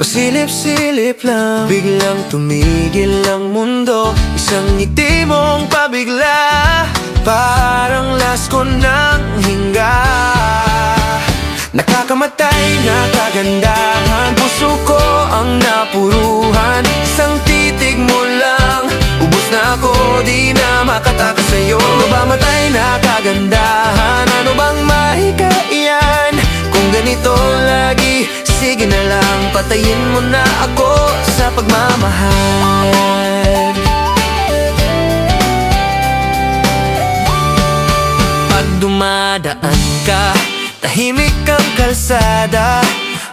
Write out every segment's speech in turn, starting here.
Pasilip-silip lang, biglang tumigil ang mundo. Isang ngiti mong pabigla, parang last ko ng hinga. Nakakamatay na kagandahan, puso ko ang napuruhan. Isang titig mo lang, ubos na ako, di na makatakas sa'yo. Ano ba matay na kagandahan? Ano bang mahikaiyan? Kung ganito lagi, sige na lang, patayin mo na ako sa pagmamahal. Pag dumadaan ka, tahimik ang kalsada,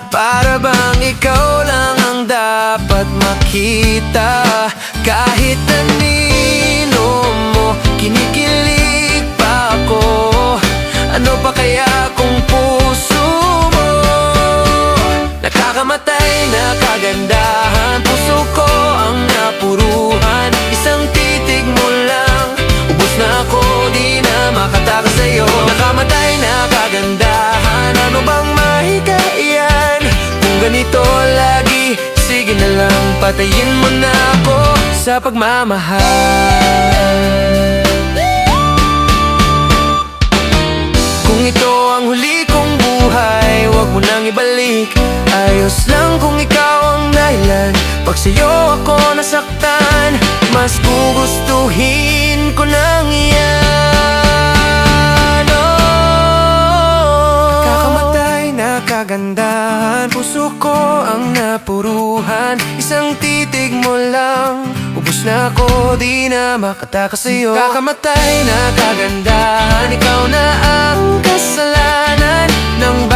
para bang ikaw lang ang dapat makita. Kahit anino mo, kinikilig pa ako. Ano pa kaya kung puso mo? Nakakamatay na kagandahan, puso ko ang napuruhan. Isang titig mo lang, ubos na ako, di na makatakas sa'yo. Nakamatay na kagandahan, ano bang mahikaiyan? Kung ganito lagi, sige na lang, patayin mo na ako sa pagmamahal. Kung ito ang huli kong buhay, wag mo nang ibalik. Ayos lang kung ikaw ang dahilan. Pag sa'yo ako nasaktan, mas gugustuhin ko nang yan. Kakamatay na kagandahan, puso ko ang napuruhan. Isang titig mo lang, ubos na ako, di na makatakas sa'yo. Kakamatay na kagandahan, ikaw na ang kasalanan ng